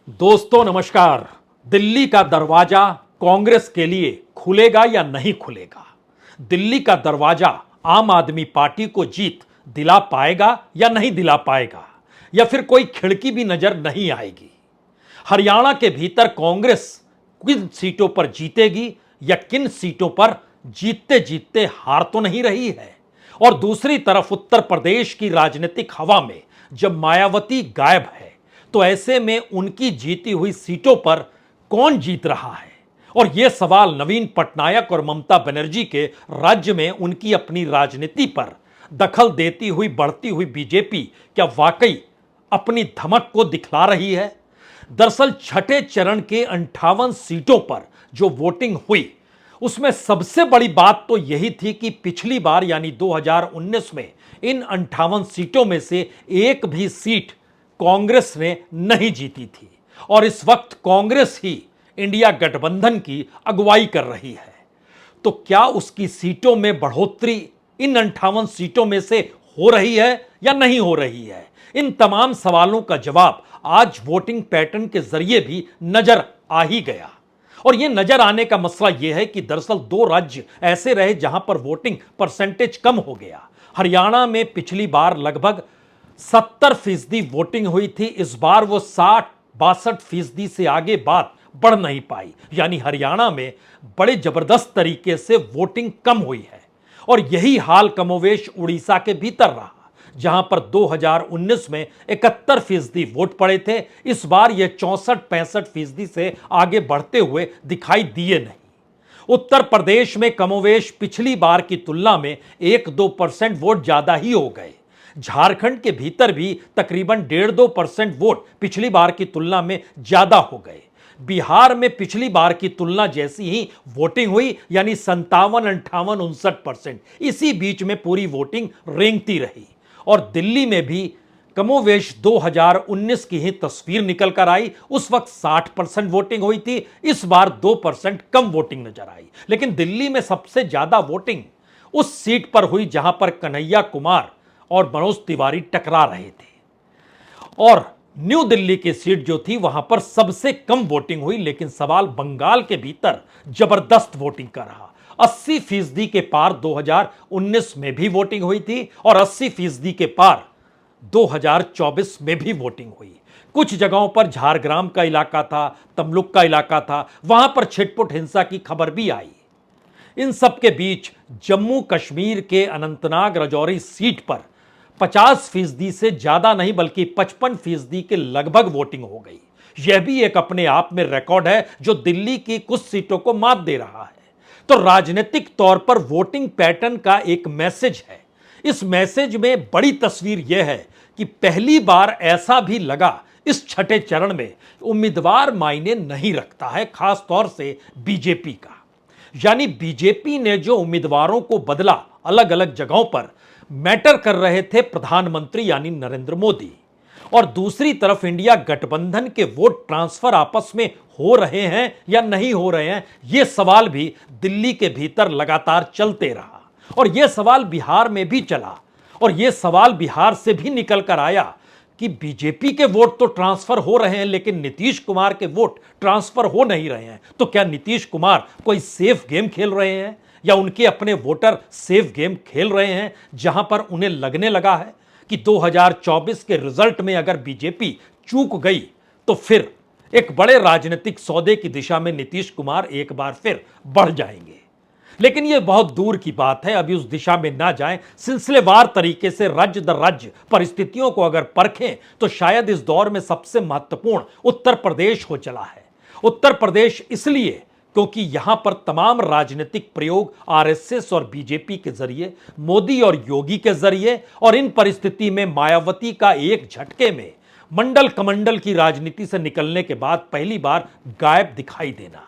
दोस्तों नमस्कार। दिल्ली का दरवाजा कांग्रेस के लिए खुलेगा या नहीं खुलेगा? दिल्ली का दरवाजा आम आदमी पार्टी को जीत दिला पाएगा या नहीं दिला पाएगा, या फिर कोई खिड़की भी नजर नहीं आएगी? हरियाणा के भीतर कांग्रेस किन सीटों पर जीतेगी या किन सीटों पर जीतते जीतते हार तो नहीं रही है? और दूसरी तरफ उत्तर प्रदेश की राजनीतिक हवा में जब मायावती गायब है, तो ऐसे में उनकी जीती हुई सीटों पर कौन जीत रहा है? और यह सवाल नवीन पटनायक और ममता बनर्जी के राज्य में उनकी अपनी राजनीति पर दखल देती हुई बढ़ती हुई बीजेपी क्या वाकई अपनी धमक को दिखला रही है? दरअसल छठे चरण के 58 सीटों पर जो वोटिंग हुई, उसमें सबसे बड़ी बात तो यही थी कि पिछली बार यानी 2019 में इन 58 सीटों में से एक भी सीट कांग्रेस ने नहीं जीती थी, और इस वक्त कांग्रेस ही इंडिया गठबंधन की अगुवाई कर रही है। तो क्या उसकी सीटों में बढ़ोतरी इन 58 सीटों में से हो रही है या नहीं हो रही है? इन तमाम सवालों का जवाब आज वोटिंग पैटर्न के जरिए भी नजर आ ही गया। और यह नजर आने का मसला यह है कि दरअसल दो राज्य ऐसे रहे जहां पर वोटिंग परसेंटेज कम हो गया। हरियाणा में पिछली बार लगभग 70% वोटिंग हुई थी, इस बार वो 60-62% से आगे बात बढ़ नहीं पाई, यानी हरियाणा में बड़े जबरदस्त तरीके से वोटिंग कम हुई है। और यही हाल कमोवेश उड़ीसा के भीतर रहा, जहां पर 2019 में 71% वोट पड़े थे, इस बार यह 64-65% से आगे बढ़ते हुए दिखाई दिए नहीं। उत्तर प्रदेश में कमोवेश पिछली बार की तुलना में 1-2% वोट ज्यादा ही हो गए। झारखंड के भीतर भी तकरीबन 1.5-2% वोट पिछली बार की तुलना में ज्यादा हो गए। बिहार में पिछली बार की तुलना जैसी ही वोटिंग हुई, यानी 57-58-59%, इसी बीच में पूरी वोटिंग रेंगती रही। और दिल्ली में भी कमोवेश 2019 की ही तस्वीर निकल कर आई। उस वक्त 60% वोटिंग हुई थी, इस बार 2% कम वोटिंग नजर आई। लेकिन दिल्ली में सबसे ज्यादा वोटिंग उस सीट पर हुई जहां पर कन्हैया कुमार और मनोज तिवारी टकरा रहे थे। और न्यू दिल्ली की सीट जो थी, वहां पर सबसे कम वोटिंग हुई, लेकिन सवाल बंगाल के भीतर जबरदस्त वोटिंग का रहा। 80% के पार 2019 में भी वोटिंग हुई थी, और 80% के पार 2024 में भी वोटिंग हुई। कुछ जगहों पर झारग्राम का इलाका था, तमलुक का इलाका था, वहां पर छिटपुट हिंसा की खबर भी आई। इन सब के बीच जम्मू कश्मीर के अनंतनाग राजौरी सीट पर 50% से ज्यादा नहीं बल्कि 55% के लगभग वोटिंग हो गई। यह भी एक अपने आप में रिकॉर्ड है जो दिल्ली की कुछ सीटों को मात दे रहा है। तो राजनीतिक तौर पर वोटिंग पैटर्न का एक मैसेज है। इस मैसेज में बड़ी तस्वीर यह है कि पहली बार ऐसा भी लगा इस छठे चरण में उम्मीदवार मायने नहीं रखता है, खास तौर से बीजेपी का। यानी बीजेपी ने जो उम्मीदवारों को बदला, अलग अलग जगहों पर मैटर कर रहे थे प्रधानमंत्री यानी नरेंद्र मोदी। और दूसरी तरफ इंडिया गठबंधन के वोट ट्रांसफर आपस में हो रहे हैं या नहीं हो रहे हैं, यह सवाल भी दिल्ली के भीतर लगातार चलते रहा। और यह सवाल बिहार में भी चला, और यह सवाल बिहार से भी निकल कर आया कि बीजेपी के वोट तो ट्रांसफर हो रहे हैं, लेकिन नीतीश कुमार के वोट ट्रांसफर हो नहीं रहे हैं। तो क्या नीतीश कुमार कोई सेफ गेम खेल रहे हैं, या उनके अपने वोटर सेफ गेम खेल रहे हैं, जहां पर उन्हें लगने लगा है कि 2024 के रिजल्ट में अगर बीजेपी चूक गई तो फिर एक बड़े राजनीतिक सौदे की दिशा में नीतीश कुमार एक बार फिर बढ़ जाएंगे। लेकिन यह बहुत दूर की बात है, अभी उस दिशा में ना जाएं। सिलसिलेवार तरीके से राज्य दर राज्य परिस्थितियों को अगर परखें तो शायद इस दौर में सबसे महत्वपूर्ण उत्तर प्रदेश हो चला है। उत्तर प्रदेश इसलिए क्योंकि यहां पर तमाम राजनीतिक प्रयोग आरएसएस और बीजेपी के जरिए, मोदी और योगी के जरिए, और इन परिस्थिति में मायावती का एक झटके में मंडल कमंडल की राजनीति से निकलने के बाद पहली बार गायब दिखाई देना,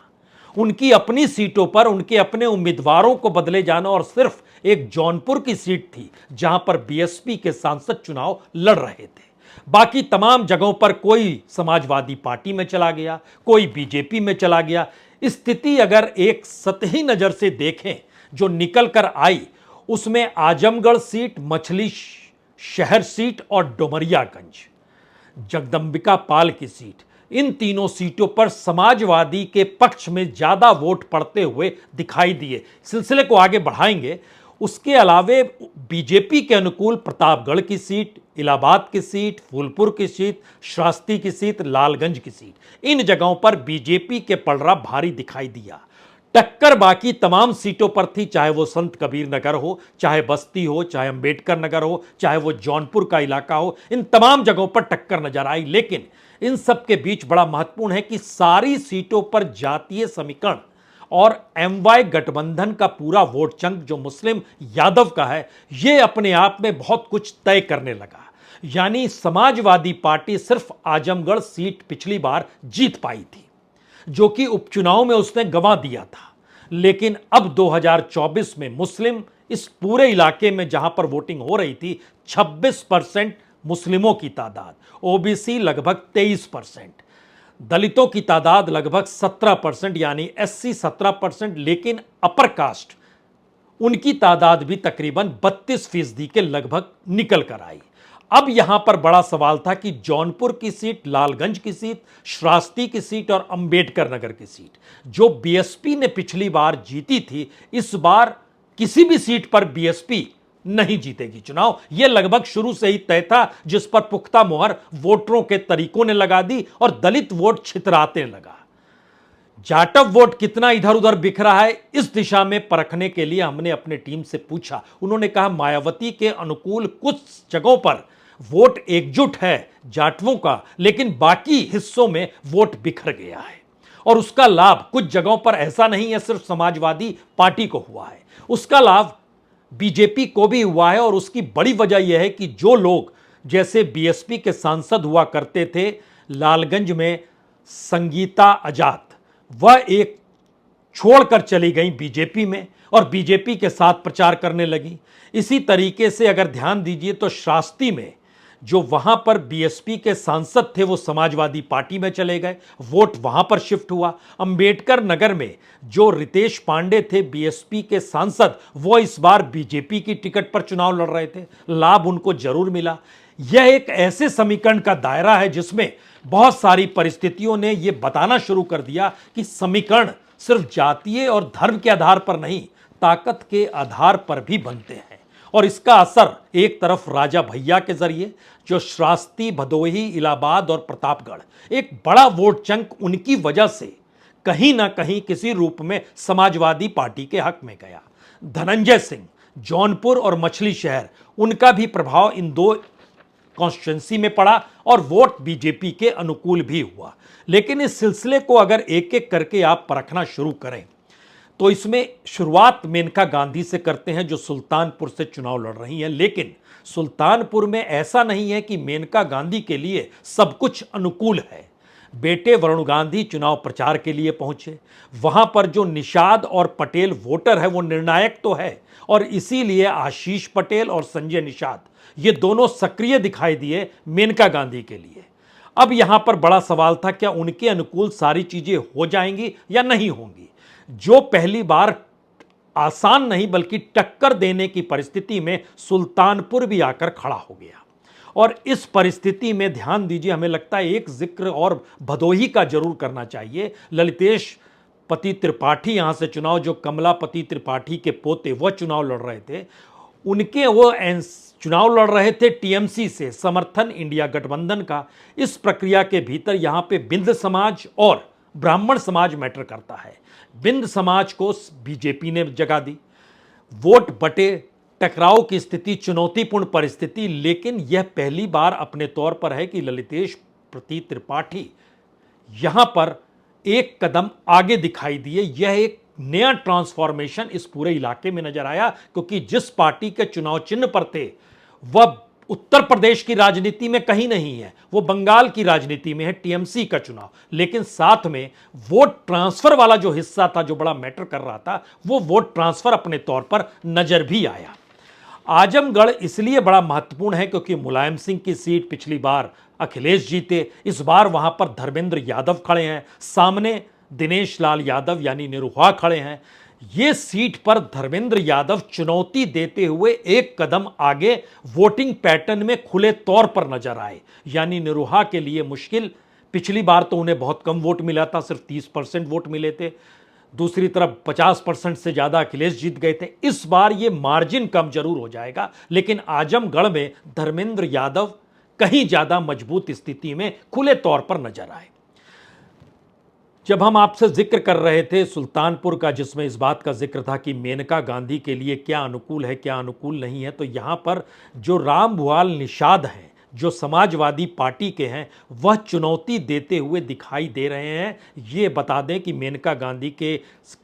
उनकी अपनी सीटों पर उनके अपने उम्मीदवारों को बदले जाना, और सिर्फ एक जौनपुर की सीट थी जहां पर बीएसपी के सांसद चुनाव लड़ रहे थे। बाकी तमाम जगहों पर कोई समाजवादी पार्टी में चला गया, कोई बीजेपी में चला गया। स्थिति अगर एक सतही नजर से देखें जो निकल कर आई, उसमें आजमगढ़ सीट, मछली शहर सीट और डुमरियागंज, जगदंबिका पाल की सीट, इन तीनों सीटों पर समाजवादी के पक्ष में ज्यादा वोट पड़ते हुए दिखाई दिए। सिलसिले को आगे बढ़ाएंगे। उसके अलावे बीजेपी के अनुकूल प्रतापगढ़ की सीट, इलाहाबाद की सीट, फूलपुर की सीट, श्रास्ती की सीट, लालगंज की सीट, इन जगहों पर बीजेपी के पलड़ा भारी दिखाई दिया। टक्कर बाकी तमाम सीटों पर थी, चाहे वो संत कबीर नगर हो, चाहे बस्ती हो, चाहे अंबेडकर नगर हो, चाहे वो जौनपुर का इलाका हो, इन तमाम जगहों पर टक्कर नजर आई। लेकिन इन सब के बीच बड़ा महत्वपूर्ण है कि सारी सीटों पर जातीय समीकरण और एमवाई गठबंधन का पूरा वोट चंक जो मुस्लिम यादव का है, यह अपने आप में बहुत कुछ तय करने लगा। यानी समाजवादी पार्टी सिर्फ आजमगढ़ सीट पिछली बार जीत पाई थी, जो कि उपचुनाव में उसने गंवा दिया था। लेकिन अब 2024 में मुस्लिम इस पूरे इलाके में जहां पर वोटिंग हो रही थी, 26% मुस्लिमों की तादाद, ओबीसी लगभग 23%, दलितों की तादाद लगभग 17%, यानी एससी 17%, लेकिन अपर कास्ट उनकी तादाद भी तकरीबन 32% के लगभग निकल कर आई। अब यहां पर बड़ा सवाल था कि जौनपुर की सीट, लालगंज की सीट, श्रास्ती की सीट और अंबेडकर नगर की सीट जो बीएसपी ने पिछली बार जीती थी, इस बार किसी भी सीट पर बीएसपी नहीं जीतेगी चुनाव। यह लगभग शुरू से ही तय था, जिस पर पुख्ता मुहर वोटरों के तरीकों ने लगा दी और दलित वोट छितराते लगा। जाटव वोट कितना इधर उधर बिख रहा है, इस दिशा में परखने के लिए हमने अपने टीम से पूछा। उन्होंने कहा मायावती के अनुकूल कुछ जगहों पर वोट एकजुट है जाटवों का, लेकिन बाकी हिस्सों में वोट बिखर गया है और उसका लाभ कुछ जगहों पर ऐसा नहीं है सिर्फ समाजवादी पार्टी को हुआ है, उसका लाभ बीजेपी को भी हुआ है। और उसकी बड़ी वजह यह है कि जो लोग जैसे बीएसपी के सांसद हुआ करते थे लालगंज में, संगीता आजाद, वह एक छोड़कर चली गई बीजेपी में और बीजेपी के साथ प्रचार करने लगी। इसी तरीके से अगर ध्यान दीजिए तो श्रास्ती में जो वहां पर बीएसपी के सांसद थे वो समाजवादी पार्टी में चले गए, वोट वहां पर शिफ्ट हुआ। अंबेडकर नगर में जो रितेश पांडे थे बीएसपी के सांसद, वो इस बार बीजेपी की टिकट पर चुनाव लड़ रहे थे, लाभ उनको जरूर मिला। यह एक ऐसे समीकरण का दायरा है जिसमें बहुत सारी परिस्थितियों ने यह बताना शुरू कर दिया कि समीकरण सिर्फ जातीय और धर्म के आधार पर नहीं, ताकत के आधार पर भी बनते हैं। और इसका असर एक तरफ राजा भैया के जरिए, जो श्रास्ती, भदोही, इलाहाबाद और प्रतापगढ़ एक बड़ा वोट चंक उनकी वजह से कहीं ना कहीं किसी रूप में समाजवादी पार्टी के हक में गया। धनंजय सिंह, जौनपुर और मछली शहर, उनका भी प्रभाव इन दो कॉन्स्टिट्यूंसी में पड़ा और वोट बीजेपी के अनुकूल भी हुआ। लेकिन इस सिलसिले को अगर एक एक करके आप परखना शुरू करें तो इसमें शुरुआत मेनका गांधी से करते हैं जो सुल्तानपुर से चुनाव लड़ रही हैं। लेकिन सुल्तानपुर में ऐसा नहीं है कि मेनका गांधी के लिए सब कुछ अनुकूल है। बेटे वरुण गांधी चुनाव प्रचार के लिए पहुंचे, वहां पर जो निषाद और पटेल वोटर है वो निर्णायक तो है और इसीलिए आशीष पटेल और संजय निषाद ये दोनों सक्रिय दिखाई दिए मेनका गांधी के लिए। अब यहां पर बड़ा सवाल था क्या उनके अनुकूल सारी चीजें हो जाएंगी या नहीं होंगी। जो पहली बार आसान नहीं बल्कि टक्कर देने की परिस्थिति में सुल्तानपुर भी आकर खड़ा हो गया। और इस परिस्थिति में ध्यान दीजिए, हमें लगता है एक जिक्र और भदोही का जरूर करना चाहिए। ललितेश पति त्रिपाठी यहां से चुनाव, जो कमलापति त्रिपाठी के पोते वह चुनाव लड़ रहे थे, उनके वो चुनाव लड़ रहे थे टीएमसी से, समर्थन इंडिया गठबंधन का। इस प्रक्रिया के भीतर यहां पे बिंद समाज और ब्राह्मण समाज मैटर करता है। बिंद समाज को बीजेपी ने जगह दी, वोट बटे, टकराव की स्थिति, चुनौतीपूर्ण परिस्थिति। लेकिन यह पहली बार अपने तौर पर है कि ललितेश पति त्रिपाठी यहां पर एक कदम आगे दिखाई दिए। यह एक नया ट्रांसफॉर्मेशन इस पूरे इलाके में नजर आया, क्योंकि जिस पार्टी के चुनाव चिन्ह पर थे वह उत्तर प्रदेश की राजनीति में कहीं नहीं है, वो बंगाल की राजनीति में है, टीएमसी का चुनाव। लेकिन साथ में वोट ट्रांसफर वाला जो हिस्सा था, जो बड़ा मैटर कर रहा था, वो वोट ट्रांसफर अपने तौर पर नजर भी आया। आजमगढ़ इसलिए बड़ा महत्वपूर्ण है क्योंकि मुलायम सिंह की सीट पिछली बार अखिलेश जीते, इस बार वहां पर धर्मेंद्र यादव खड़े हैं, सामने दिनेश लाल यादव यानी निरुहा खड़े हैं। ये सीट पर धर्मेंद्र यादव चुनौती देते हुए एक कदम आगे वोटिंग पैटर्न में खुले तौर पर नजर आए, यानी निरुहा के लिए मुश्किल पिछली बार तो उन्हें बहुत कम वोट मिला था, सिर्फ 30% वोट मिले थे। दूसरी तरफ 50% से ज़्यादा अखिलेश जीत गए थे। इस बार ये मार्जिन कम जरूर हो जाएगा, लेकिन आजमगढ़ में धर्मेंद्र यादव कहीं ज़्यादा मजबूत स्थिति में खुले तौर पर नजर आए। जब हम आपसे जिक्र कर रहे थे सुल्तानपुर का, जिसमें इस बात का जिक्र था कि मेनका गांधी के लिए क्या अनुकूल है क्या अनुकूल नहीं है, तो यहां पर जो रामभुआल निषाद हैं, जो समाजवादी पार्टी के हैं, वह चुनौती देते हुए दिखाई दे रहे हैं। ये बता दें कि मेनका गांधी के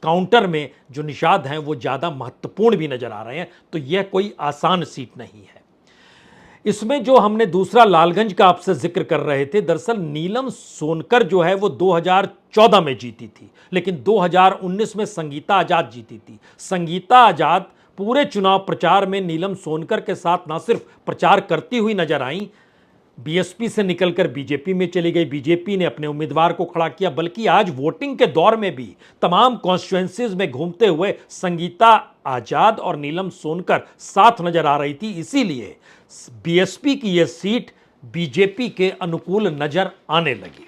काउंटर में जो निषाद हैं वो ज़्यादा महत्वपूर्ण भी नजर आ रहे हैं, तो यह कोई आसान सीट नहीं है। इसमें जो हमने दूसरा लालगंज का आपसे जिक्र कर रहे थे, दरअसल नीलम सोनकर जो है वो 2014 में जीती थी, लेकिन 2019 में संगीता आजाद जीती थी। संगीता आजाद पूरे चुनाव प्रचार में नीलम सोनकर के साथ न सिर्फ प्रचार करती हुई नजर आई, बीएसपी से निकलकर बीजेपी में चली गई, बीजेपी ने अपने उम्मीदवार को खड़ा किया, बल्कि आज वोटिंग के दौर में भी तमाम कॉन्स्टिट्यूएंसीज में घूमते हुए संगीता आजाद और नीलम सोनकर साथ नजर आ रही थी। इसीलिए बीएसपी की यह सीट बीजेपी के अनुकूल नजर आने लगी।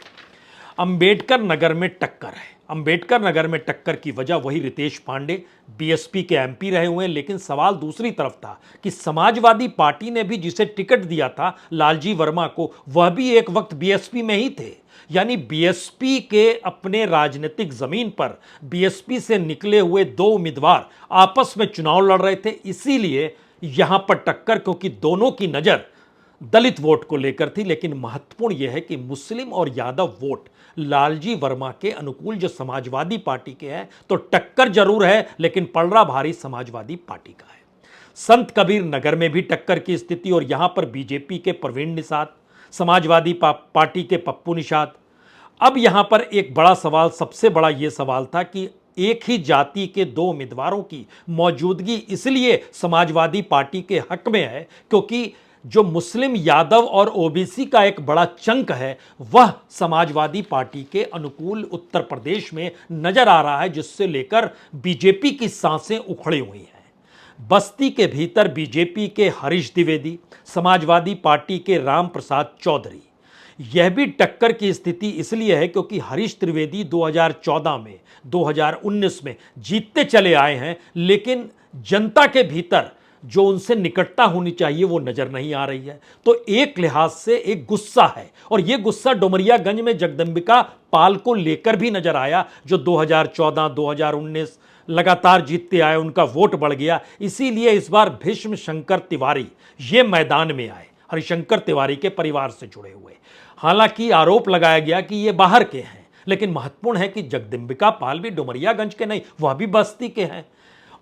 अंबेडकर नगर में टक्कर है। अंबेडकर नगर में टक्कर की वजह वही रितेश पांडे बीएसपी के एमपी रहे हुए हैं, लेकिन सवाल दूसरी तरफ था कि समाजवादी पार्टी ने भी जिसे टिकट दिया था लालजी वर्मा को, वह भी एक वक्त बीएसपी में ही थे। यानी बीएसपी के अपने राजनीतिक जमीन पर बीएसपी से निकले हुए दो उम्मीदवार आपस में चुनाव लड़ रहे थे। इसीलिए यहां पर टक्कर, क्योंकि दोनों की नजर दलित वोट को लेकर थी, लेकिन महत्वपूर्ण यह है कि मुस्लिम और यादव वोट लालजी वर्मा के अनुकूल जो समाजवादी पार्टी के हैं, तो टक्कर जरूर है, लेकिन पलड़ा भारी समाजवादी पार्टी का है। संत कबीर नगर में भी टक्कर की स्थिति, और यहां पर बीजेपी के प्रवीण निषाद, समाजवादी पार्टी के पप्पू निषाद। अब यहां पर एक बड़ा सवाल, सबसे बड़ा यह सवाल था कि एक ही जाति के दो उम्मीदवारों की मौजूदगी इसलिए समाजवादी पार्टी के हक में है क्योंकि जो मुस्लिम, यादव और ओबीसी का एक बड़ा चंक है, वह समाजवादी पार्टी के अनुकूल उत्तर प्रदेश में नजर आ रहा है, जिससे लेकर बीजेपी की सांसें उखड़ी हुई हैं। बस्ती के भीतर बीजेपी के हरीश द्विवेदी, समाजवादी पार्टी के राम प्रसाद चौधरी, यह भी टक्कर की स्थिति इसलिए है क्योंकि हरीश द्विवेदी 2014 में, 2019 में जीतते चले आए हैं, लेकिन जनता के भीतर जो उनसे निकटता होनी चाहिए वो नजर नहीं आ रही है। तो एक लिहाज से एक गुस्सा है, और यह गुस्सा डुमरियागंज में जगदंबिका पाल को लेकर भी नजर आया, जो 2014, 2019 लगातार जीतते आए, उनका वोट बढ़ गया। इसीलिए इस बार भीष्म शंकर तिवारी ये मैदान में आए, हरिशंकर तिवारी के परिवार से जुड़े हुए। हालांकि आरोप लगाया गया कि ये बाहर के हैं, लेकिन महत्वपूर्ण है कि जगदंबिका पाल भी डुमरियागंज के नहीं, वह भी बस्ती के हैं।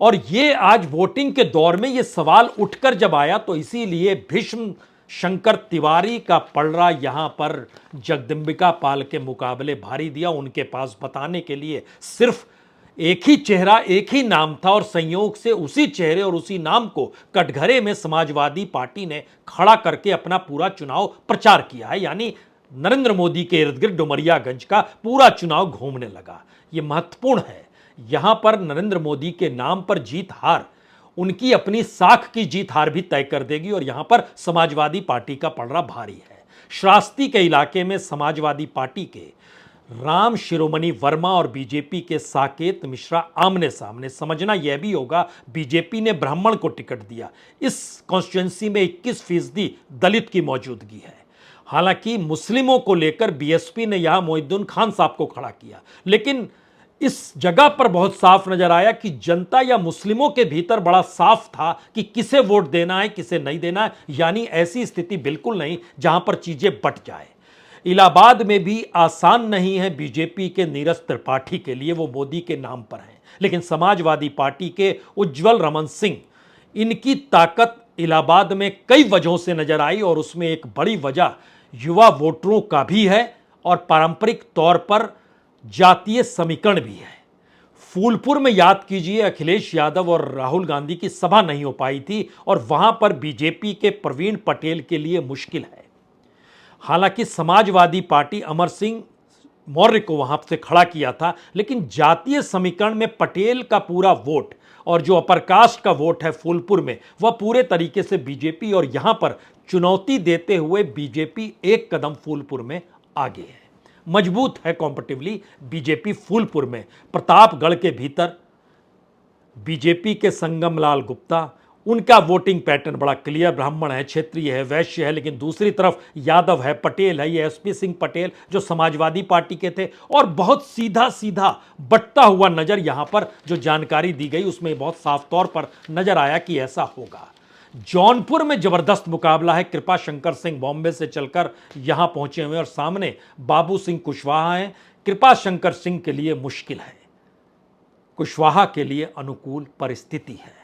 और ये आज वोटिंग के दौर में ये सवाल उठकर जब आया, तो इसीलिए भीष्म शंकर तिवारी का पलड़ा यहां पर जगदंबिका पाल के मुकाबले भारी दिया। उनके पास बताने के लिए सिर्फ एक ही चेहरा, एक ही नाम था, और संयोग से उसी चेहरे और उसी नाम को कटघरे में समाजवादी पार्टी ने खड़ा करके अपना पूरा चुनाव प्रचार किया है। यानी नरेंद्र मोदी के इर्द गिर्द डुमरियागंज का पूरा चुनाव घूमने लगा। यह महत्वपूर्ण है। यहां पर नरेंद्र मोदी के नाम पर जीत हार उनकी अपनी साख की जीत हार भी तय कर देगी, और यहां पर समाजवादी पार्टी का पलड़ा भारी है। श्रास्ती के इलाके में समाजवादी पार्टी के राम शिरोमणि वर्मा और बीजेपी के साकेत मिश्रा आमने सामने। समझना यह भी होगा, बीजेपी ने ब्राह्मण को टिकट दिया। इस कॉन्स्टिट्यूएंसी में 21% दलित की मौजूदगी है। हालांकि मुस्लिमों को लेकर बीएसपी ने यहां मोहिउद्दीन खान साहब को खड़ा किया, लेकिन इस जगह पर बहुत साफ नजर आया कि जनता या मुस्लिमों के भीतर बड़ा साफ था कि किसे वोट देना है, किसे नहीं देना है। यानी ऐसी स्थिति बिल्कुल नहीं जहां पर चीजें बट जाए। इलाहाबाद में भी आसान नहीं है बीजेपी के नीरज त्रिपाठी के लिए, वो मोदी के नाम पर हैं, लेकिन समाजवादी पार्टी के उज्जवल रमन सिंह, इनकी ताकत इलाहाबाद में कई वजहों से नजर आई, और उसमें एक बड़ी वजह युवा वोटरों का भी है, और पारंपरिक तौर पर जातीय समीकरण भी है। फूलपुर में याद कीजिए, अखिलेश यादव और राहुल गांधी की सभा नहीं हो पाई थी, और वहां पर बीजेपी के प्रवीण पटेल के लिए मुश्किल है। हालांकि समाजवादी पार्टी अमर सिंह मौर्य को वहां से खड़ा किया था, लेकिन जातीय समीकरण में पटेल का पूरा वोट और जो अपर कास्ट का वोट है फूलपुर में, वह पूरे तरीके से बीजेपी, और यहां पर चुनौती देते हुए बीजेपी एक कदम फूलपुर में आगे है। मजबूत है कॉम्पिटिवली बीजेपी फूलपुर में। प्रतापगढ़ के भीतर बीजेपी के संगमलाल गुप्ता, उनका वोटिंग पैटर्न बड़ा क्लियर, ब्राह्मण है, क्षेत्रीय है, वैश्य है, लेकिन दूसरी तरफ यादव है, पटेल है, ये एसपी सिंह पटेल जो समाजवादी पार्टी के थे, और बहुत सीधा सीधा बंटता हुआ नजर यहां पर जो जानकारी दी गई उसमें बहुत साफ तौर पर नजर आया कि ऐसा होगा। जौनपुर में जबरदस्त मुकाबला है। कृपा शंकर सिंह बॉम्बे से चलकर यहां पहुंचे हुए और सामने बाबू सिंह कुशवाहा हैं। कृपा शंकर सिंह के लिए मुश्किल है, कुशवाहा के लिए अनुकूल परिस्थिति है।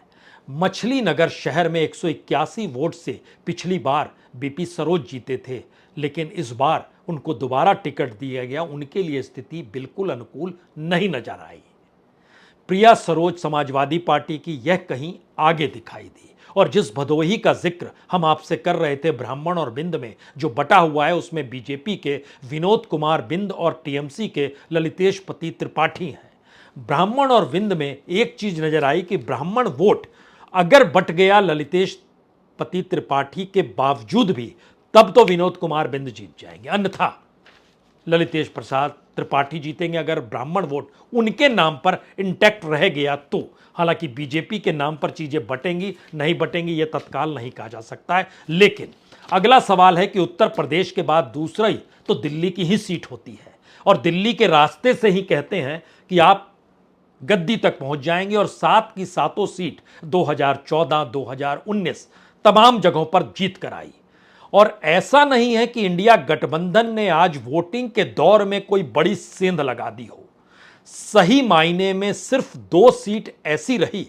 मछली नगर शहर में 181 वोट से पिछली बार बीपी सरोज जीते थे, लेकिन इस बार उनको दोबारा टिकट दिया गया, उनके लिए स्थिति बिल्कुल अनुकूल नहीं नजर आई। प्रिया सरोज समाजवादी पार्टी की यह कहीं आगे दिखाई दी, और जिस भदोही का जिक्र हम आपसे कर रहे थे ब्राह्मण और बिंद में जो बटा हुआ है, उसमें बीजेपी के विनोद कुमार बिंद और टीएमसी के ललितेश पति त्रिपाठी हैं। ब्राह्मण और विंद में एक चीज नजर आई कि ब्राह्मण वोट अगर बट गया ललितेश पति त्रिपाठी के बावजूद भी, तब तो विनोद कुमार बिंद जीत जाएंगे, अन्यथा ललितेश प्रसाद त्रिपाठी जीतेंगे अगर ब्राह्मण वोट उनके नाम पर इंटैक्ट रह गया तो। हालांकि बीजेपी के नाम पर चीजें बटेंगी नहीं बटेंगी यह तत्काल नहीं कहा जा सकता है। लेकिन अगला सवाल है कि उत्तर प्रदेश के बाद दूसरा ही तो दिल्ली की ही सीट होती है, और दिल्ली के रास्ते से ही कहते हैं कि आप गद्दी तक पहुंच जाएंगे, और सात की सातों सीट 2014, 2019 तमाम जगहों पर जीत कर आई। और ऐसा नहीं है कि इंडिया गठबंधन ने आज वोटिंग के दौर में कोई बड़ी सेंध लगा दी हो। सही मायने में सिर्फ 2 सीट ऐसी रही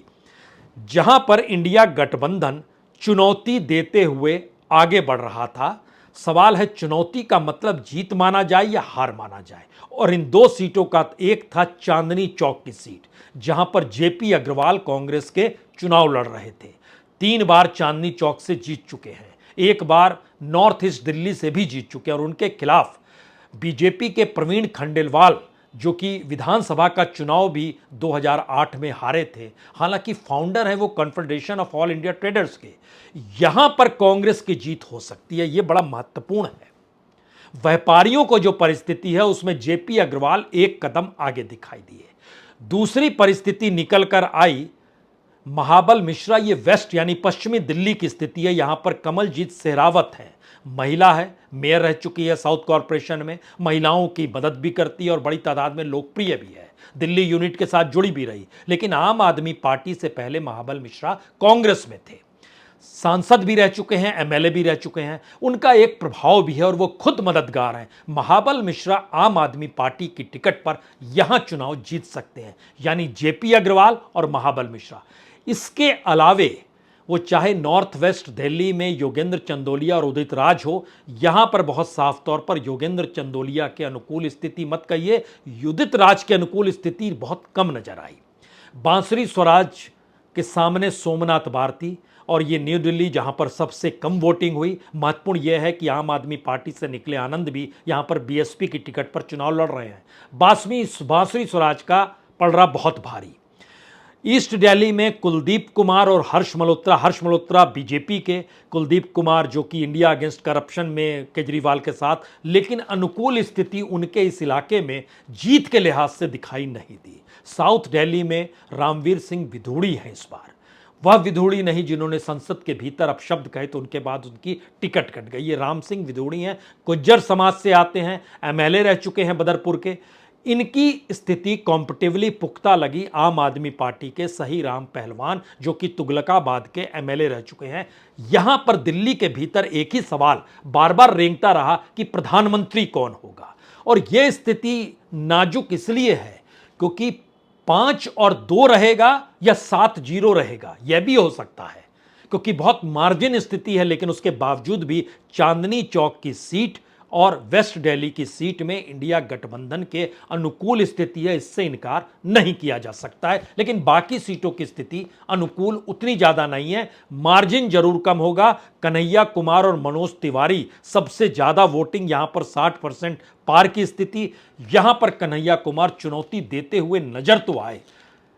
जहां पर इंडिया गठबंधन चुनौती देते हुए आगे बढ़ रहा था। सवाल है चुनौती का मतलब जीत माना जाए या हार माना जाए, और इन 2 सीटों का एक था चांदनी चौक की सीट जहां पर जेपी अग्रवाल कांग्रेस के चुनाव लड़ रहे थे। 3 बार चांदनी चौक से जीत चुके हैं, 1 बार नॉर्थ ईस्ट दिल्ली से भी जीत चुके हैं, और उनके खिलाफ बीजेपी के प्रवीण खंडेलवाल जो कि विधानसभा का चुनाव भी 2008 में हारे थे, हालांकि फाउंडर है वो confederation of all India traders के। यहां पर कांग्रेस की जीत हो सकती है, यह बड़ा महत्वपूर्ण है। व्यापारियों को जो परिस्थिति है उसमें जेपी अग्रवाल एक कदम आगे दिखाई दिए। दूसरी परिस्थिति निकल कर आई महाबल मिश्रा, ये वेस्ट यानी पश्चिमी दिल्ली की स्थिति है। यहां पर कमलजीत सेहरावत है, महिला है, मेयर रह चुकी है साउथ कॉरपोरेशन में, महिलाओं की मदद भी करती है और बड़ी तादाद में लोकप्रिय भी है, दिल्ली यूनिट के साथ जुड़ी भी रही। लेकिन आम आदमी पार्टी से पहले महाबल मिश्रा कांग्रेस में थे, सांसद भी रह चुके हैं, एमएलए भी रह चुके हैं, उनका एक प्रभाव भी है और वो खुद मददगार हैं। महाबल मिश्रा आम आदमी पार्टी की टिकट पर यहां चुनाव जीत सकते हैं, यानी जेपी अग्रवाल और महाबल मिश्रा। इसके अलावे वो चाहे नॉर्थ वेस्ट दिल्ली में योगेंद्र चंदोलिया और उदित राज हो, यहां पर बहुत साफ तौर पर योगेंद्र चंदोलिया के अनुकूल स्थिति मत कहिए, उदित राज के अनुकूल स्थिति बहुत कम नजर आई। बांसुरी स्वराज के सामने सोमनाथ भारती, और ये न्यू दिल्ली जहां पर सबसे कम वोटिंग हुई। महत्वपूर्ण यह है कि आम आदमी पार्टी से निकले आनंद भी यहां पर बीएसपी की टिकट पर चुनाव लड़ रहे हैं। बांसुरी स्वराज का पड़ रहा बहुत भारी। ईस्ट दिल्ली में कुलदीप कुमार और हर्ष मल्होत्रा बीजेपी के, कुलदीप कुमार जो कि इंडिया अगेंस्ट करप्शन में केजरीवाल के साथ, लेकिन अनुकूल स्थिति उनके इस इलाके में जीत के लिहाज से दिखाई नहीं दी। साउथ दिल्ली में रामवीर सिंह विधूड़ी हैं इस बार, वह विधूड़ी नहीं जिन्होंने संसद के भीतर अपशब्द कहे तो उनके बाद उनकी टिकट कट गई। ये राम सिंह विधूड़ी हैं, गुज्जर समाज से आते हैं, एमएलए रह चुके हैं बदरपुर के। इनकी स्थिति कॉम्पिटिवली पुख्ता लगी आम आदमी पार्टी के सही राम पहलवान जो कि तुगलकाबाद के एमएलए रह चुके हैं। यहां पर दिल्ली के भीतर एक ही सवाल बार बार रेंगता रहा कि प्रधानमंत्री कौन होगा, और यह स्थिति नाजुक इसलिए है क्योंकि 5 और 2 रहेगा या 7-0 रहेगा, यह भी हो सकता है क्योंकि बहुत मार्जिन स्थिति है। लेकिन उसके बावजूद भी चांदनी चौक की सीट और वेस्ट दिल्ली की सीट में इंडिया गठबंधन के अनुकूल स्थिति है, इससे इनकार नहीं किया जा सकता है। लेकिन बाकी सीटों की स्थिति अनुकूल उतनी ज्यादा नहीं है, मार्जिन जरूर कम होगा। कन्हैया कुमार और मनोज तिवारी सबसे ज्यादा वोटिंग, यहां पर 60% पार की स्थिति। यहां पर कन्हैया कुमार चुनौती देते हुए नजर तो आए,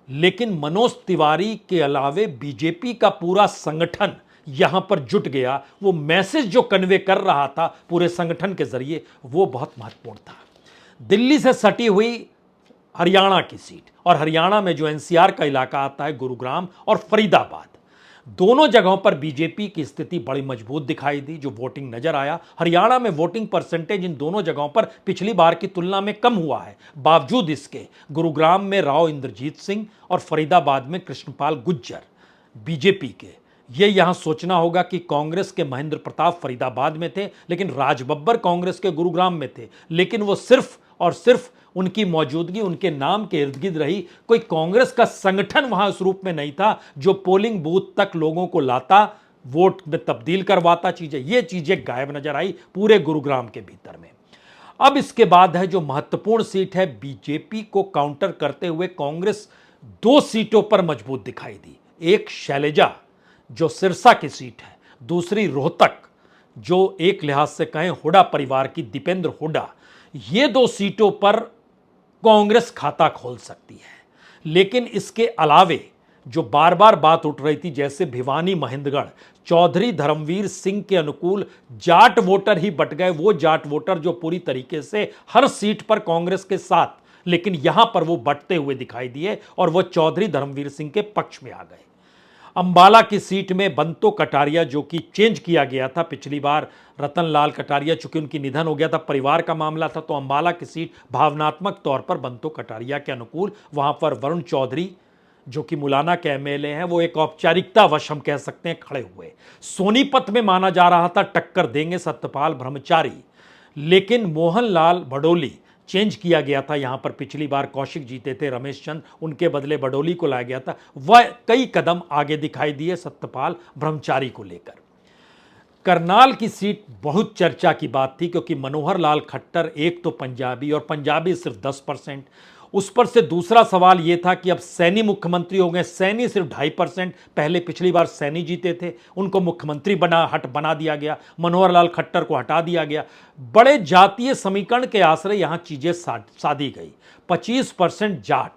लेकिन मनोज तिवारी के अलावे बीजेपी का पूरा संगठन यहां पर जुट गया। वो मैसेज जो कन्वे कर रहा था पूरे संगठन के जरिए, वो बहुत महत्वपूर्ण था। दिल्ली से सटी हुई हरियाणा की सीट, और हरियाणा में जो एनसीआर का इलाका आता है, गुरुग्राम और फरीदाबाद, दोनों जगहों पर बीजेपी की स्थिति बड़ी मजबूत दिखाई दी। जो वोटिंग नजर आया, हरियाणा में वोटिंग परसेंटेज इन दोनों जगहों पर पिछली बार की तुलना में कम हुआ है। बावजूद इसके गुरुग्राम में राव इंद्रजीत सिंह और फरीदाबाद में कृष्णपाल गुज्जर बीजेपी के। ये यहां सोचना होगा कि कांग्रेस के महेंद्र प्रताप फरीदाबाद में थे, लेकिन राज बब्बर कांग्रेस के गुरुग्राम में थे, लेकिन वो सिर्फ और सिर्फ उनकी मौजूदगी उनके नाम के इर्द गिर्द रही। कोई कांग्रेस का संगठन वहां उस रूप में नहीं था जो पोलिंग बूथ तक लोगों को लाता, वोट में तब्दील करवाता। ये चीजें गायब नजर आई पूरे गुरुग्राम के भीतर में। अब इसके बाद है जो महत्वपूर्ण सीट है, बीजेपी को काउंटर करते हुए कांग्रेस 2 सीटों पर मजबूत दिखाई दी। एक शैलजा जो सिरसा की सीट है, दूसरी रोहतक जो एक लिहाज से कहें हुड्डा परिवार की दीपेंद्र हुड्डा। ये 2 सीटों पर कांग्रेस खाता खोल सकती है। लेकिन इसके अलावे जो बार बार बात उठ रही थी, जैसे भिवानी महेंद्रगढ़, चौधरी धर्मवीर सिंह के अनुकूल जाट वोटर ही बट गए। वो जाट वोटर जो पूरी तरीके से हर सीट पर कांग्रेस के साथ, लेकिन यहां पर वो बटते हुए दिखाई दिए और वो चौधरी धर्मवीर सिंह के पक्ष में आ गए। अंबाला की सीट में बंतो कटारिया, जो कि चेंज किया गया था पिछली बार, रतन लाल कटारिया, चूंकि उनकी निधन हो गया था, परिवार का मामला था, तो अंबाला की सीट भावनात्मक तौर पर बंतो कटारिया के अनुकूल। वहां पर वरुण चौधरी जो कि मुलाना के एमएलए हैं, वो एक औपचारिकतावश हम कह सकते हैं खड़े हुए। सोनीपत में माना जा रहा था टक्कर देंगे सत्यपाल ब्रह्मचारी, लेकिन मोहनलाल भडोली चेंज किया गया था। यहां पर पिछली बार कौशिक जीते थे, रमेश चंद, उनके बदले बडोली को लाया गया था। वह कई कदम आगे दिखाई दिए सत्यपाल ब्रह्मचारी को लेकर। करनाल की सीट बहुत चर्चा की बात थी, क्योंकि मनोहर लाल खट्टर एक तो पंजाबी, और पंजाबी सिर्फ 10%। उस पर से दूसरा सवाल यह था कि अब सैनी मुख्यमंत्री हो गए। सैनी सिर्फ 2.5%, पहले पिछली बार सैनी जीते थे, उनको मुख्यमंत्री बना दिया गया, मनोहर लाल खट्टर को हटा दिया गया। बड़े जातीय समीकरण के आश्रय यहां चीजें साधी गई। 25% जाट,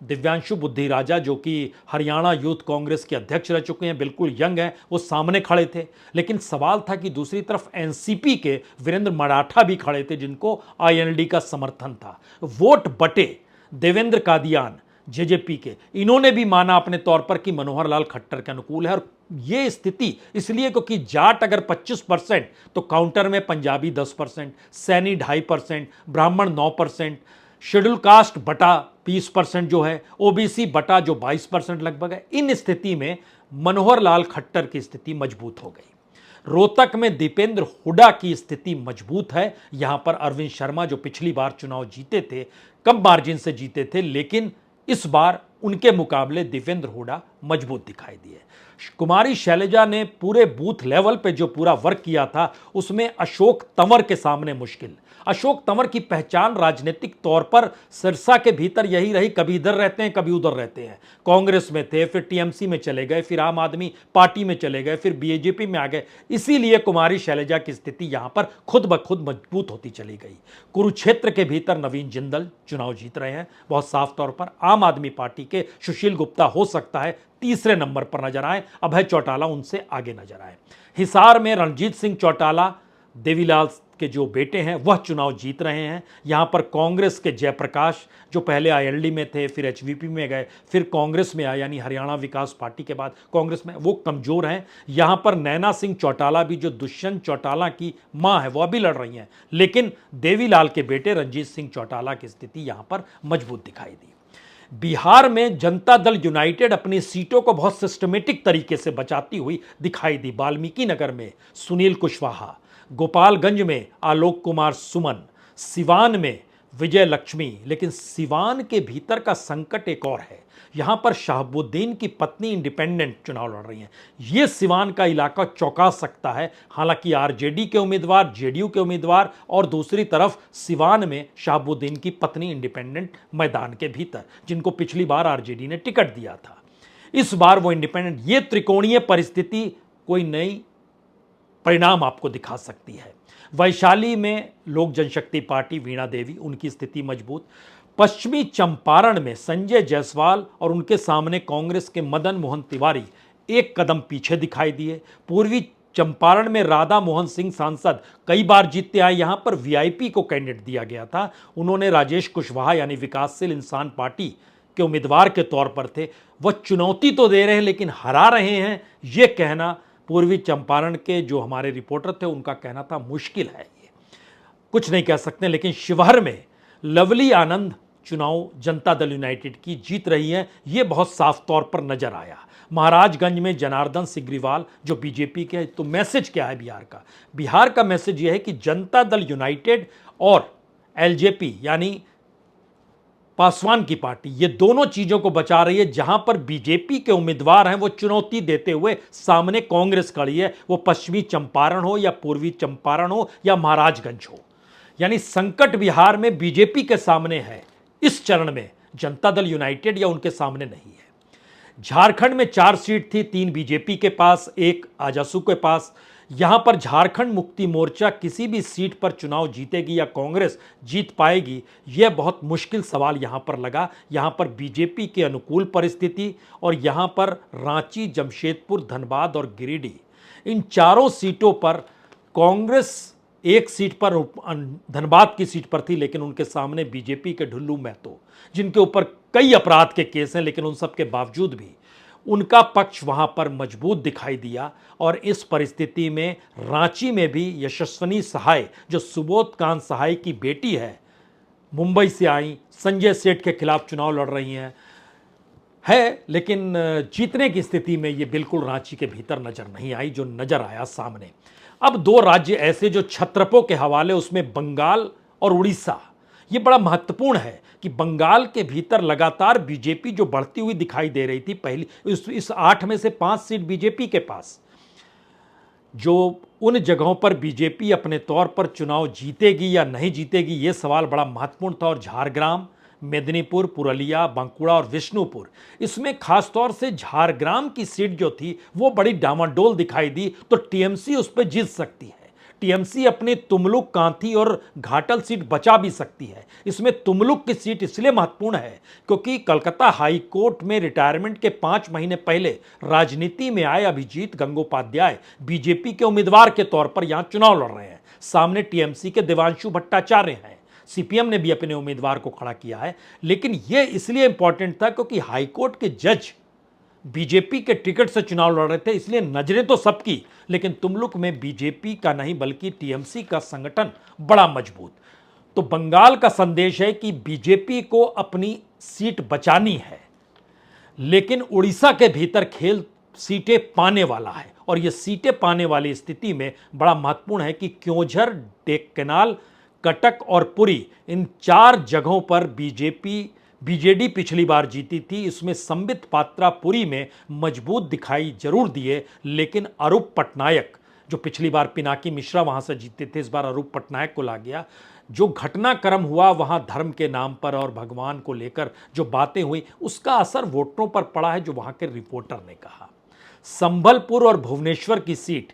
दिव्यांशु बुद्धि राजा जो कि हरियाणा यूथ कांग्रेस के अध्यक्ष रह चुके हैं, बिल्कुल यंग हैं, वो सामने खड़े थे। लेकिन सवाल था कि दूसरी तरफ एनसीपी के वीरेंद्र मराठा भी खड़े थे, जिनको आईएनएलडी का समर्थन था। वोट बटे देवेंद्र कादियान जेजेपी के, इन्होंने भी माना अपने तौर पर कि मनोहर लाल खट्टर के अनुकूल है। और यह स्थिति इसलिए क्योंकि जाट अगर 25%, तो काउंटर में पंजाबी 10%, सैनी 2.5%, ब्राह्मण 9%, शेड्यूल कास्ट बटा 20% जो है, ओबीसी बटा जो 22% लगभग है। इन स्थिति में मनोहर लाल खट्टर की स्थिति मजबूत हो गई। रोहतक में दीपेंद्र हुड्डा की स्थिति मजबूत है। यहां पर अरविंद शर्मा जो पिछली बार चुनाव जीते थे, कम मार्जिन से जीते थे, लेकिन इस बार उनके मुकाबले दीपेंद्र हुड्डा मजबूत दिखाई दिए। कुमारी शैलजा ने पूरे बूथ लेवल पे जो पूरा वर्क किया था, उसमें अशोक तंवर के सामने मुश्किल। अशोक तंवर की पहचान राजनीतिक तौर पर सिरसा के भीतर यही रही, कभी इधर रहते हैं कभी उधर रहते हैं। कांग्रेस में थे, फिर टीएमसी में चले गए, फिर आम आदमी पार्टी में चले गए, फिर बीजेपी में आ गए। इसीलिए कुमारी शैलजा की स्थिति यहां पर खुद ब खुद मजबूत होती चली गई। कुरुक्षेत्र के भीतर नवीन जिंदल चुनाव जीत रहे हैं बहुत साफ तौर पर। आम आदमी पार्टी के सुशील गुप्ता हो सकता है तीसरे नंबर पर नजर आए, अभय चौटाला उनसे आगे नजर आए। हिसार में रणजीत सिंह चौटाला, देवीलाल के जो बेटे हैं, वह चुनाव जीत रहे हैं। यहां पर कांग्रेस के जयप्रकाश जो पहले आईएलडी में थे, फिर एचवीपी में गए, फिर कांग्रेस में आए, यानी हरियाणा विकास पार्टी के बाद कांग्रेस में, वो कमजोर हैं। यहां पर नैना सिंह चौटाला भी, जो दुष्यंत चौटाला की मां है, वह भी लड़ रही हैं। लेकिन देवीलाल के बेटे रणजीत सिंह चौटाला की स्थिति यहां पर मजबूत दिखाई दी। बिहार में जनता दल यूनाइटेड अपनी सीटों को बहुत सिस्टमेटिक तरीके से बचाती हुई दिखाई दी। वाल्मीकि नगर में सुनील कुशवाहा, गोपालगंज में आलोक कुमार सुमन, सिवान में विजय लक्ष्मी। लेकिन सिवान के भीतर का संकट एक और है। यहां पर शहाबुद्दीन की पत्नी इंडिपेंडेंट चुनाव लड़ रही हैं। यह सिवान का इलाका चौंका सकता है। हालांकि आरजेडी के उम्मीदवार, जेडीयू के उम्मीदवार, और दूसरी तरफ सिवान में शहाबुद्दीन की पत्नी इंडिपेंडेंट मैदान के भीतर, जिनको पिछली बार आरजेडी ने टिकट दिया था, इस बार वो इंडिपेंडेंट। ये त्रिकोणीय परिस्थिति कोई नई परिणाम आपको दिखा सकती है। वैशाली में लोक जनशक्ति पार्टी वीणा देवी, उनकी स्थिति मजबूत। पश्चिमी चंपारण में संजय जायसवाल और उनके सामने कांग्रेस के मदन मोहन तिवारी एक कदम पीछे दिखाई दिए। पूर्वी चंपारण में राधा मोहन सिंह सांसद कई बार जीतते आए, यहां पर वीआईपी को कैंडिडेट दिया गया था। उन्होंने राजेश कुशवाहा यानी विकासशील इंसान पार्टी के उम्मीदवार के तौर पर थे। वह चुनौती तो दे रहे हैं लेकिन हरा रहे हैं, यह कहना पूर्वी चंपारण के जो हमारे रिपोर्टर थे उनका कहना था। मुश्किल है, ये कुछ नहीं कह सकते। लेकिन शिवहर में लवली आनंद चुनाव जनता दल यूनाइटेड की जीत रही है, यह बहुत साफ तौर पर नजर आया। महाराजगंज में जनार्दन सिग्रीवाल जो बीजेपी के हैं। तो मैसेज क्या है बिहार का? बिहार का मैसेज यह है कि जनता दल यूनाइटेड और एलजेपी यानी पासवान की पार्टी, ये दोनों चीजों को बचा रही है। जहां पर बीजेपी के उम्मीदवार हैं वो चुनौती देते हुए सामने कांग्रेस खड़ी है, वो पश्चिमी चंपारण हो या पूर्वी चंपारण हो या महाराजगंज हो। यानी संकट बिहार में बीजेपी के सामने है, इस चरण में जनता दल यूनाइटेड या उनके सामने नहीं है। झारखंड में 4 सीट थी, 3 बीजेपी के पास, 1 आजसू के पास। यहां पर झारखंड मुक्ति मोर्चा किसी भी सीट पर चुनाव जीतेगी या कांग्रेस जीत पाएगी, यह बहुत मुश्किल सवाल यहां पर लगा। यहां पर बीजेपी के अनुकूल परिस्थिति और यहां पर रांची, जमशेदपुर, धनबाद और गिरिडीह, इन चारों सीटों पर कांग्रेस एक सीट पर, धनबाद की सीट पर थी, लेकिन उनके सामने बीजेपी के ढुल्लू महतो, जिनके ऊपर कई अपराध के केस हैं, लेकिन उन सब के बावजूद भी उनका पक्ष वहां पर मजबूत दिखाई दिया। और इस परिस्थिति में रांची में भी यशस्विनी सहाय जो सुबोध कांत सहाय की बेटी है, मुंबई से आई, संजय सेठ के खिलाफ चुनाव लड़ रही हैं लेकिन जीतने की स्थिति में ये बिल्कुल रांची के भीतर नजर नहीं आई, जो नजर आया सामने। अब 2 राज्य ऐसे जो छत्रपों के हवाले, उसमें बंगाल और उड़ीसा। ये बड़ा महत्वपूर्ण है कि बंगाल के भीतर लगातार बीजेपी जो बढ़ती हुई दिखाई दे रही थी, पहली इस 8 में से 5 सीट बीजेपी के पास, जो उन जगहों पर बीजेपी अपने तौर पर चुनाव जीतेगी या नहीं जीतेगी, ये सवाल बड़ा महत्वपूर्ण था। और झारग्राम, मेदिनीपुर, पुरुलिया, बांकुड़ा और विष्णुपुर, इसमें खासतौर से झारग्राम की सीट जो थी वो बड़ी डामाडोल दिखाई दी। तो टीएमसी उस पर जीत सकती है। टीएमसी अपनी तुमलुक, कांथी और घाटल सीट बचा भी सकती है। इसमें तुमलुक की सीट इसलिए महत्वपूर्ण है क्योंकि कलकत्ता हाई कोर्ट में रिटायरमेंट के 5 महीने पहले राजनीति में आए अभिजीत गंगोपाध्याय बीजेपी के उम्मीदवार के तौर पर यहां चुनाव लड़ रहे हैं। सामने टीएमसी के देवांशु भट्टाचार्य हैं। सीपीएम ने भी अपने उम्मीदवार को खड़ा किया है। लेकिन यह इसलिए इंपॉर्टेंट था क्योंकि हाईकोर्ट के जज बीजेपी के टिकट से चुनाव लड़ रहे थे, इसलिए नजरें तो सबकी, लेकिन तुमलुक में बीजेपी का नहीं बल्कि टीएमसी का संगठन बड़ा मजबूत। तो बंगाल का संदेश है कि बीजेपी को अपनी सीट बचानी है, लेकिन उड़ीसा के भीतर खेल सीटें पाने वाला है। और यह सीटें पाने वाली स्थिति में बड़ा महत्वपूर्ण है कि क्योंझर, ढेंकानाल, कटक और पुरी, इन 4 जगहों पर बीजेडी पिछली बार जीती थी। इसमें संबित पात्रा पुरी में मजबूत दिखाई जरूर दिए, लेकिन अरूप पटनायक जो पिछली बार पिनाकी मिश्रा वहां से जीते थे, इस बार अरूप पटनायक को ला गया। जो घटनाक्रम हुआ वहां धर्म के नाम पर और भगवान को लेकर जो बातें हुई, उसका असर वोटरों पर पड़ा है, जो वहां के रिपोर्टर ने कहा। संबलपुर और भुवनेश्वर की सीट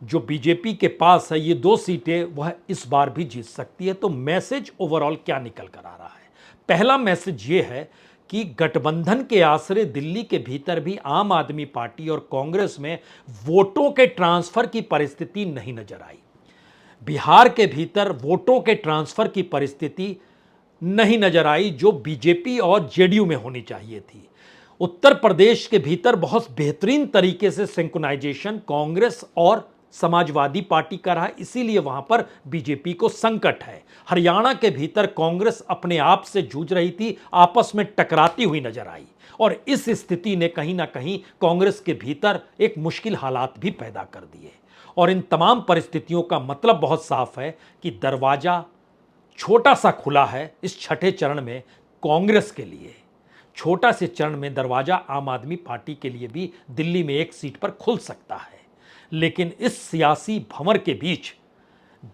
जो बीजेपी के पास है, ये 2 सीटें वह इस बार भी जीत सकती है। तो मैसेज ओवरऑल क्या निकल कर आ रहा है? पहला मैसेज ये है कि गठबंधन के आसरे दिल्ली के भीतर भी आम आदमी पार्टी और कांग्रेस में वोटों के ट्रांसफर की परिस्थिति नहीं नजर आई। बिहार के भीतर वोटों के ट्रांसफर की परिस्थिति नहीं नजर आई जो बीजेपी और जेडीयू में होनी चाहिए थी। उत्तर प्रदेश के भीतर बहुत बेहतरीन तरीके से सिंक्रोनाइजेशन कांग्रेस और समाजवादी पार्टी का रहा, इसीलिए वहां पर बीजेपी को संकट है। हरियाणा के भीतर कांग्रेस अपने आप से जूझ रही थी, आपस में टकराती हुई नजर आई, और इस स्थिति ने कहीं ना कहीं कांग्रेस के भीतर एक मुश्किल हालात भी पैदा कर दिए। और इन तमाम परिस्थितियों का मतलब बहुत साफ है कि दरवाजा छोटा सा खुला है इस छठे चरण में कांग्रेस के लिए। छोटा से चरण में दरवाजा आम आदमी पार्टी के लिए भी दिल्ली में 1 सीट पर खुल सकता है। लेकिन इस सियासी भंवर के बीच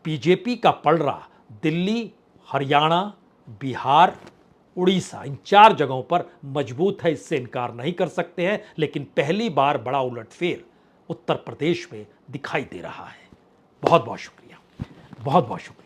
बीजेपी का पलड़ा दिल्ली, हरियाणा, बिहार, उड़ीसा, इन 4 जगहों पर मजबूत है, इससे इनकार नहीं कर सकते हैं। लेकिन पहली बार बड़ा उलटफेर उत्तर प्रदेश में दिखाई दे रहा है। बहुत बहुत शुक्रिया, बहुत बहुत शुक्रिया।